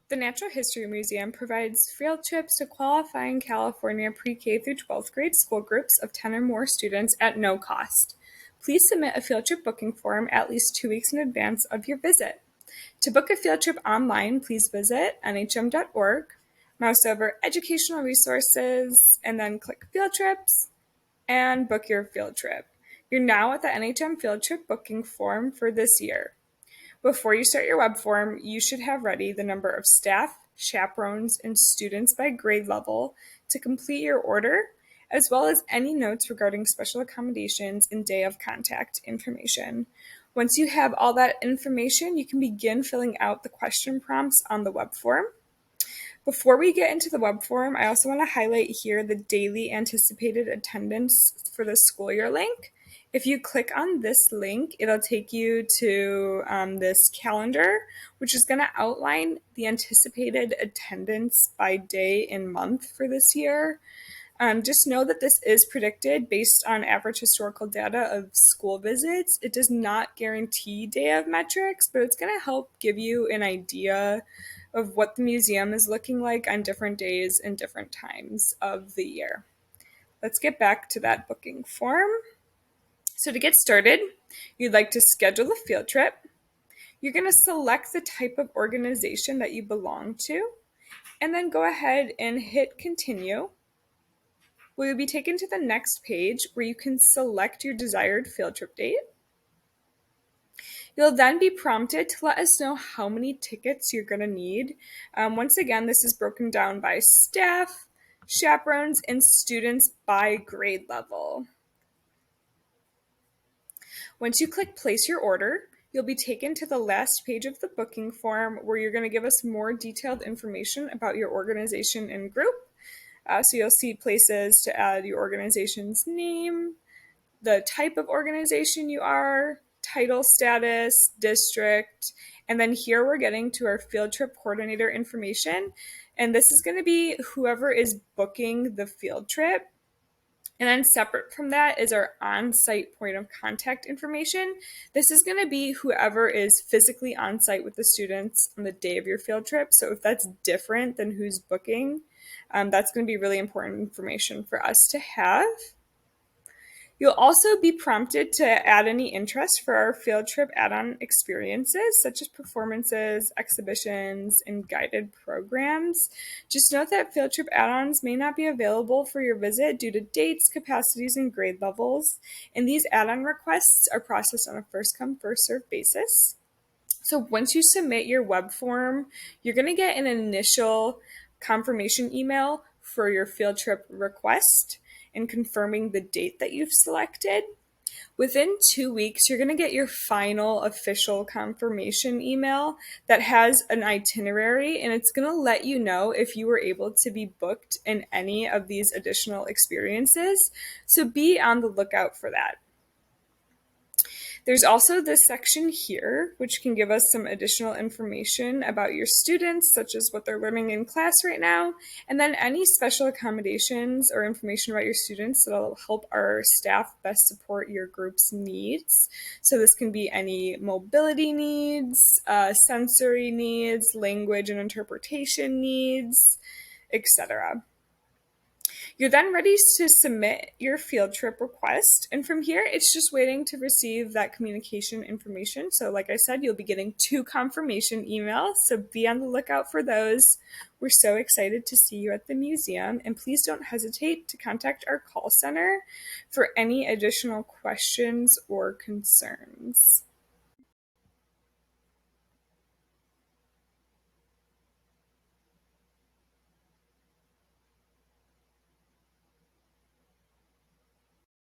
The Natural History Museum provides field trips to qualifying California pre-K through 12th grade school groups of 10 or more students at no cost. Please submit a field trip booking form at least 2 weeks in advance of your visit. To book a field trip online, please visit nhm.org, mouse over Educational Resources, and then click Field Trips and book your field trip. You're now at the NHM field trip booking form for this year. Before you start your web form, you should have ready the number of staff, chaperones, and students by grade level to complete your order, as well as any notes regarding special accommodations and day of contact information. Once you have all that information, you can begin filling out the question prompts on the web form. Before we get into the web form, I also want to highlight here the daily anticipated attendance for the school year link. If you click on this link, it'll take you to this calendar, which is going to outline the anticipated attendance by day and month for this year. Just know that this is predicted based on average historical data of school visits. It does not guarantee day of metrics, but it's going to help give you an idea of what the museum is looking like on different days and different times of the year. Let's get back to that booking form. So to get started, you'd like to schedule a field trip. You're going to select the type of organization that you belong to, and then go ahead and hit continue. We will be taken to the next page where you can select your desired field trip date. You'll then be prompted to let us know how many tickets you're going to need. Once again, this is broken down by staff, chaperones, and students by grade level. Once you click place your order, you'll be taken to the last page of the booking form where you're going to give us more detailed information about your organization and group. So you'll see places to add your organization's name, the type of organization you are, title status, district, and then here we're getting to our field trip coordinator information. And this is going to be whoever is booking the field trip. And then separate from that is our on-site point of contact information. This is going to be whoever is physically on site with the students on the day of your field trip. So if that's different than who's booking, that's going to be really important information for us to have. You'll also be prompted to add any interest for our field trip add-on experiences, such as performances, exhibitions, and guided programs. Just note that field trip add-ons may not be available for your visit due to dates, capacities, and grade levels, and these add-on requests are processed on a first-come, first-served basis. So once you submit your web form, you're going to get an initial confirmation email for your field trip request and confirming the date that you've selected. Within 2 weeks, you're going to get your final official confirmation email that has an itinerary, and it's going to let you know if you were able to be booked in any of these additional experiences. So be on the lookout for that. There's also this section here, which can give us some additional information about your students, such as what they're learning in class right now, and then any special accommodations or information about your students that'll help our staff best support your group's needs. So this can be any mobility needs, sensory needs, language and interpretation needs, etc. You're then ready to submit your field trip request. And from here, it's just waiting to receive that communication information. So like I said, you'll be getting 2 confirmation emails. So be on the lookout for those. We're so excited to see you at the museum. And please don't hesitate to contact our call center for any additional questions or concerns.